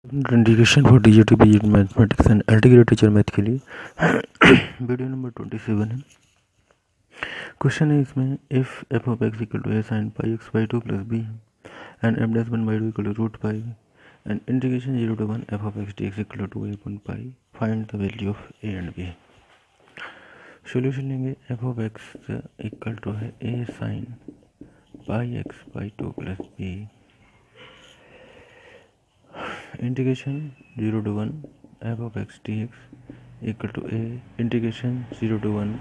Indication for tgtmaths mathematics and integrated teacher math के लिए video number 27 है। Question है इसमें, if F of X equal to A sine pi X by two plus B and F dash one by two equal to root pi and integration 0 to 1 F of X D X equal to A upon pi, find the value of A and B. Solution लेंगे। F of X equal to है A sine pi X by two plus B, integration 0 to 1 F of X D X equal to A integration 0 to 1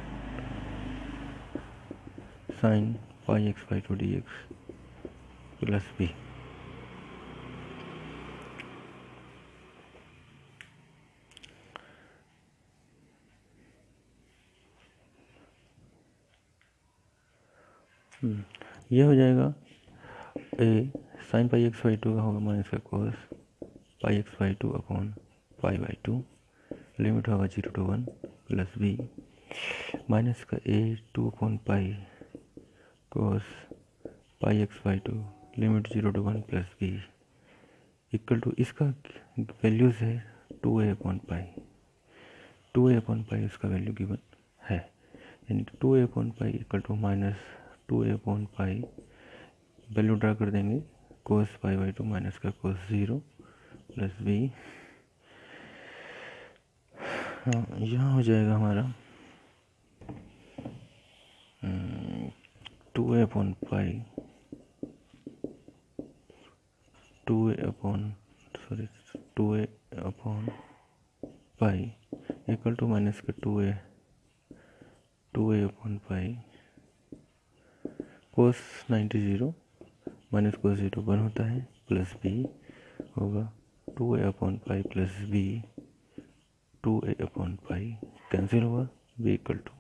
sine pi X by two D X plus B. ये हो जाएगा A sine pi X by two का होगा minus का cos pi X by two upon pi by two, limit होगा 0 to 1 plus B minus का A 2 upon pi cos pi X by two, limit 0 to 1 plus B equal to, इसका values है 2a upon pi, 2a upon पाई इसका value given है, यानी 2a upon pi equal to minus 2a upon pi, value draw कर देंगे cos pi by two minus का cos 0 plus B. यहाँ हो जाएगा हमारा 2a upon pi 2a upon pi equal to minus का 2a अपॉन पाई कोस 90 0 minus cos 0 1 होता है, प्लस बी होगा 2a upon pi plus B, 2a upon pi cancel हुआ, b इक्वल टू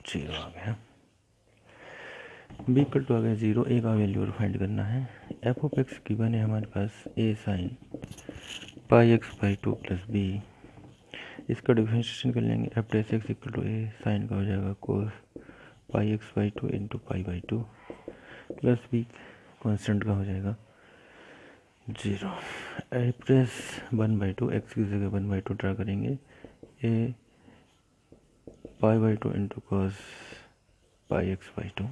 0 आ गया। b इक्वल टू आ गया 0, a का value find करना है। एफ ऑफ एक्स की बने हमारे पास a sine pi X by two plus B, इसका डिफरेंशिएशन कर लेंगे। F dash X equal to A sine का हो जाएगा cos pi X by two into pi by two plus B constant का हो जाएगा 0। F dash 1 by two, X की जगह 1 बाई टू ड्रा करेंगे, A pi by two into cos pi X by two,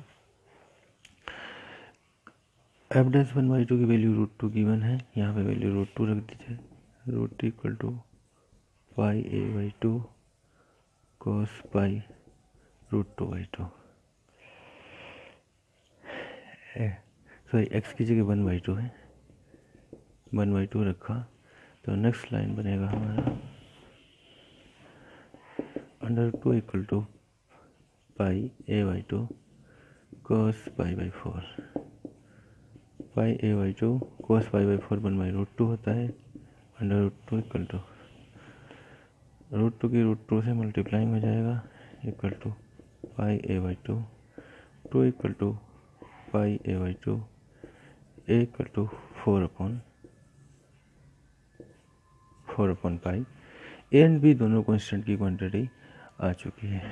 F dash 1 by to की value root two given है, यहाँ पे वैल्यू रूट टू रख दीजिए, root equal to pi A by two cos pi root two by two, sorry X की जगह 1 by to है, 1 by to रखा, तो नेक्स्ट लाइन बनेगा हमारा under two equal to pi A by two cos pi by four, pi A by two cos pi by four 1 by root two होता है, under root two equal to root two की root two से multiplying हो जाएगा equal to pi A by two, two equal to pi A by two, A equal to 4 upon pi. A and B दोनों constant की quantity आ चुकी है।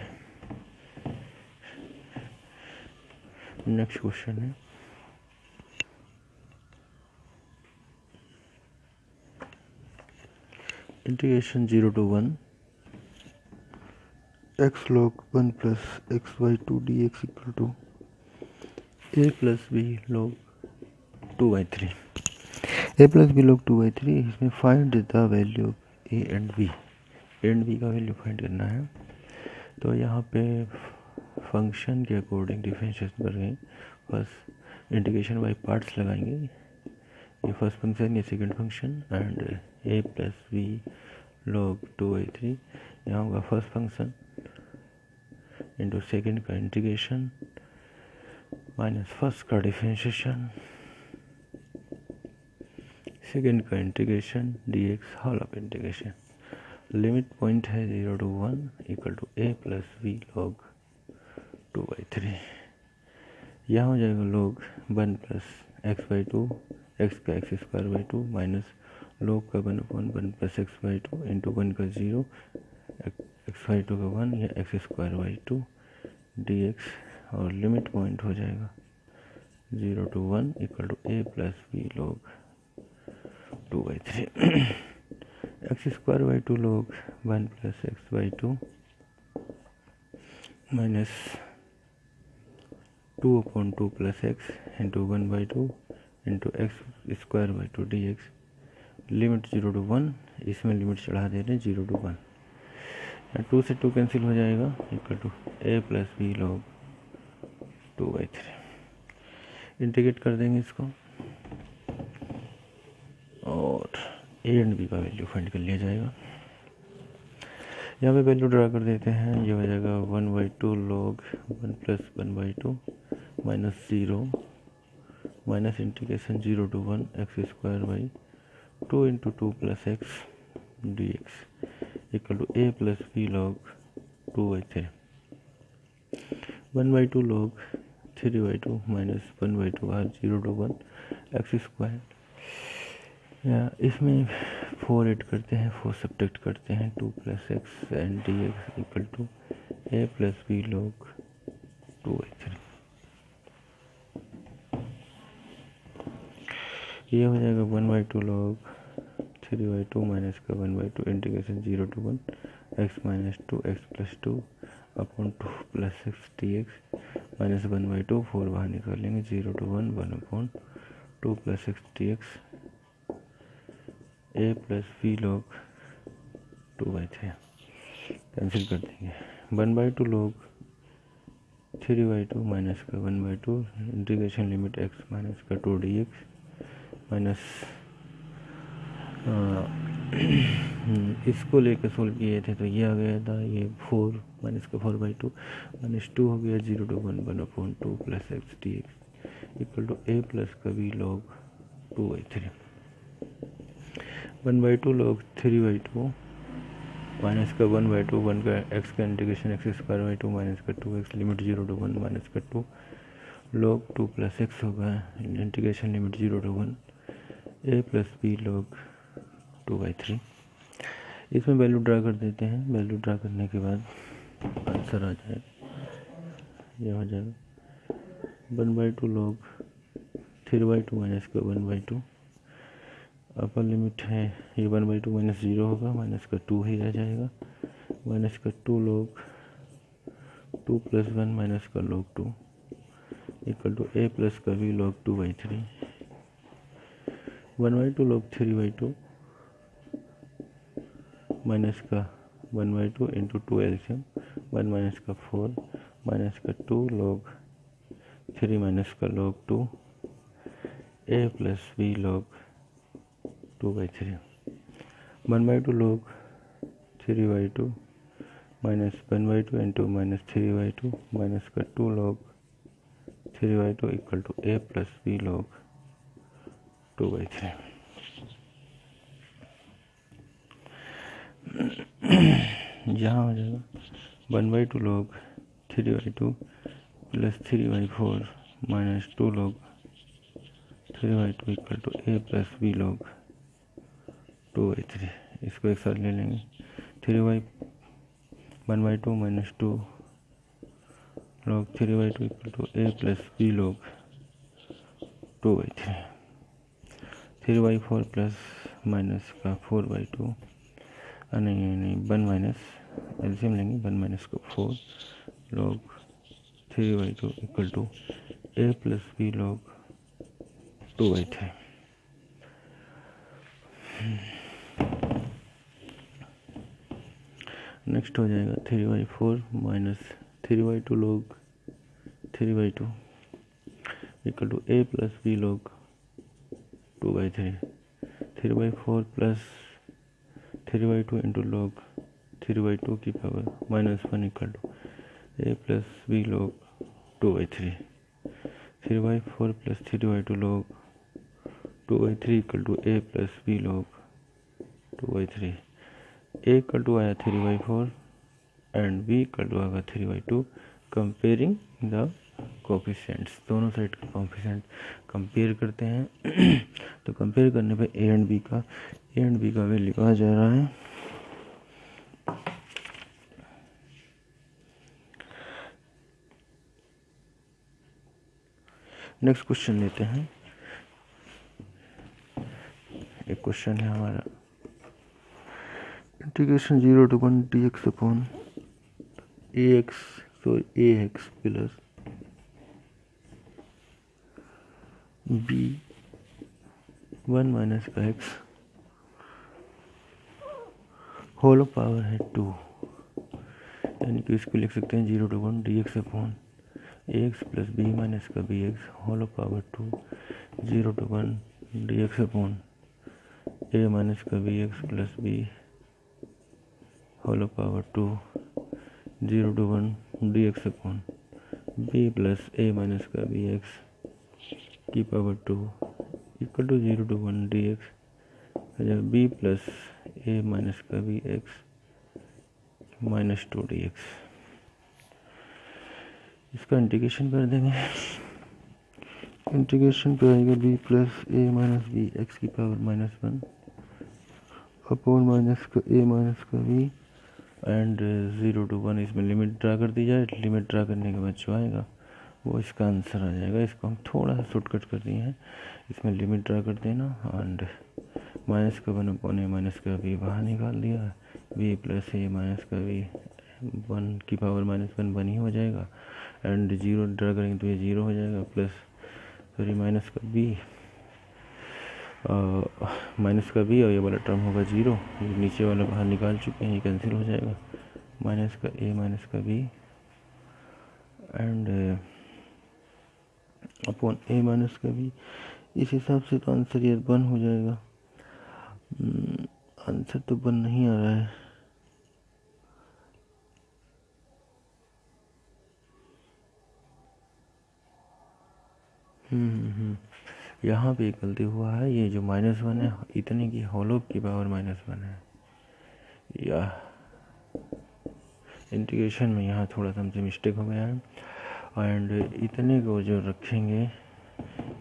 Next question है, integration 0 to 1 X log 1 plus X by two D X equal to A plus B log 2 by 3, A plus B log 2 by 3। इसमें find the value of A and B का value find करना है। तो यहाँ पे function के according differentiation कर रहे हैं। फर्स्ट इंटीग्रेशन बाई पार्ट्स लगाएंगे, ये फर्स्ट फंक्शन ये second function, and A plus B log 2 by 3, यहाँ होगा फर्स्ट फंक्शन इंटू सेकेंड का इंटीग्रेशन माइनस फर्स्ट का डिफरेंशिएशन, सेकेंड का integration D X whole of integration, limit point है 0 to 1 equal to A plus B log 2 by 3, यहाँ हो जाएगा log 1 plus X by two, X का X square by two minus log का 1 upon 1 plus X by two into 1 का 0, X by two का 1 या X square by two D X, और limit point हो जाएगा 0 to 1 equal to A plus B log 2/3 x² 2 log 1 + x/2 minus 2/2 + x into 1/2 into x² 2 dx limit 0 to 1, इसमें limit चढ़ा दे रहे हैं 0 to 1। 2 से 2 कैंसिल हो जाएगा, equal to a + b log 2/3। Integrate कर देंगे इसको और a एंड b का वैल्यू फाइंड कर लिया जाएगा। यहाँ पे वैल्यू ड्रा कर देते हैं, ये हो जाएगा 1/2 log 1 + 1/2 minus 0 minus integration 0 to 1 x² 2 into 2 + x dx equal to a + b log 2/3। 1/2 log 3/2 minus 1/2 r 0 to 1 x²। या इसमें 4 ऐड करते हैं, 4 सब्ट्रैक्ट करते हैं, 2 + x and dx equal to a + b log 2/3। ये हो जाएगा 1/2 log 3/2 माइनस का 1/2 integration 0 to 1 x - 2 x + 2 upon 2 + x dx minus 1/2 4 बाहर निकालेंगे 0 to 1 1/2 + x dx a + b log 2/3 cancel कर देंगे। 1/2 log 3/2 माइनस का 1/2 इंटीग्रेशन लिमिट x माइनस का 2 dx माइनस इसको लेकर सोल्व किए थे तो ये आ गया था, ये 4 माइनस का 4/2 माइनस 2 हो गया 0 to 1 1/2 + x dx equal to a + का b log 2/3। 1/2 log 3/2 माइनस का 1/2 1 का x का इंटीग्रेशन x² 2 माइनस का 2x लिमिट 0 to 1 माइनस का 2 log 2 + x होगा integration limit 0 to 1 a + b log 2/3। इसमें वैल्यू ड्रा कर देते हैं, वैल्यू ड्रा करने के बाद आंसर आ जाएगा, यह हो जाएगा 1/2 log 3/2 माइनस का 1/2 अपर लिमिट है, ये 1/2 माइनस 0 होगा, माइनस का 2 ही रह जाएगा, माइनस का 2 log 2 + 1 माइनस का log 2 इक्वल टू a + का b log 2/3। 1/2 log 3/2 माइनस का 1/2 इंटू 2 एल्शियम 1 माइनस का 4 माइनस का 2 log 3 माइनस का log 2 a + b log 2/3। 1/2 log 3/2 minus 1/2 into minus 3/2 minus का 2 log 3/2 equal to a + b log 2/3। यहाँ हो जाएगा 1/2 log 3/2 + 3/4 माइनस 2 log 3/2 equal to a + b log 2/3। इसको एक साथ ले लेंगे 1/2 minus 2 log 3/2 equal to a + b log 2/3। 3/4 plus minus का 4/2 नहीं 1 माइनस एल्शियम लेंगे 1 माइनस का 4 log 3/2 equal to a + b log 2/3। Next हो जाएगा 3/4 minus 3/2 log 3/2 equal to a + b log 2/3। 3/4 plus 3/2 into log 3/2 की power -1 equal to a + b log 2/3। 3/4 plus 3/2 log 2/3 equal to a + b log 2/3। a equal to आया 3/4 and b equal to आएगा 3/2। Comparing the coefficients, दोनों side का coefficient compare करते हैं तो compare करने पे a एंड b का वैल्यू आ जा रहा है नेक्स्ट क्वेश्चन लेते हैं। एक क्वेश्चन है हमारा integration 0 to 1 dx upon ax plus b 1 minus का x होल पावर है 2, यानी कि इसको लिख सकते हैं 0 to 1 dx upon ax plus b minus का bx whole power 2 0 to 1 dx upon a minus का bx plus b whole power 2 0 to 1 dx upon b plus a minus का bx की power 2 equal to 0 to 1 dx b plus a minus का bx minus 2 dx। इसका integration कर देंगे। Integration पे आएगा b plus a minus B x की power -1 upon minus का a माइनस का b एंड 0 to 1। इसमें लिमिट ड्रा कर दी जाए। लिमिट ड्रा करने के बाद जो आएगा वो इसका आंसर आ जाएगा। इसको हम थोड़ा सा शॉर्टकट कर दिए हैं। इसमें लिमिट ड्रा कर देना एंड माइनस का 1 अपॉन a माइनस का b बाहर निकाल दिया। b प्लस a माइनस का b 1 की पावर -1 1 ही हो जाएगा एंड 0 ड्रा करेंगे तो ये 0 हो जाएगा प्लस माइनस का b और ये वाला टर्म होगा 0। ये नीचे वाला बाहर निकाल चुके हैं, ये कैंसिल हो जाएगा। माइनस का a माइनस का b and upon a minus का b। इस हिसाब से तो आंसर ये 1 हो जाएगा। आंसर तो 1 नहीं आ रहा है। यहाँ पे गलती हुआ है। ये जो -1 है इतने की होल की पावर -1 है। या इंटीग्रेशन में यहाँ थोड़ा सा हमसे मिस्टेक हो गया है एंड इतने को जो रखेंगे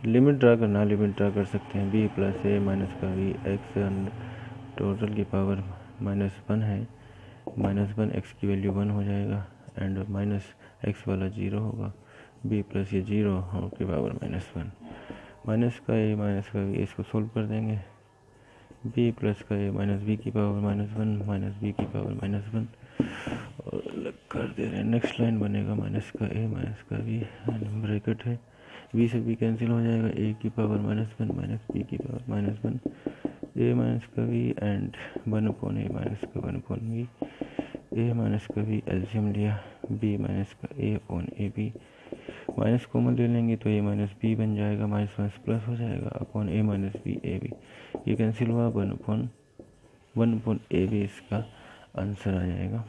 लिमिट ड्रा करना, लिमिट ड्रा कर सकते हैं। b प्लस a माइनस का b x एंड टोटल की पावर -1 है। -1 x की वैल्यू 1 हो जाएगा एंड माइनस x वाला 0 होगा। b प्लस ये 0 और की पावर -1 माइनस का a माइनस का b। इसको सोल्व कर देंगे। b प्लस का a माइनस b की पावर -1 माइनस b की पावर -1 और अलग कर दे रहे हैं। नेक्स्ट लाइन बनेगा माइनस का a माइनस का b एंड ब्रैकेट है। b से b कैंसिल हो जाएगा। a की पावर -1 माइनस b की पावर -1 a माइनस का b and 1 upon a minus का 1 अपॉन b। a माइनस का b एल्शियम लिया b माइनस का a upon A B. Minus common ले लेंगे तो a माइनस बी बन जाएगा। माइनस माइनस प्लस हो जाएगा upon a minus B A B. ये कैंसिल हुआ 1 अपॉन ए बी इसका आंसर आ जाएगा।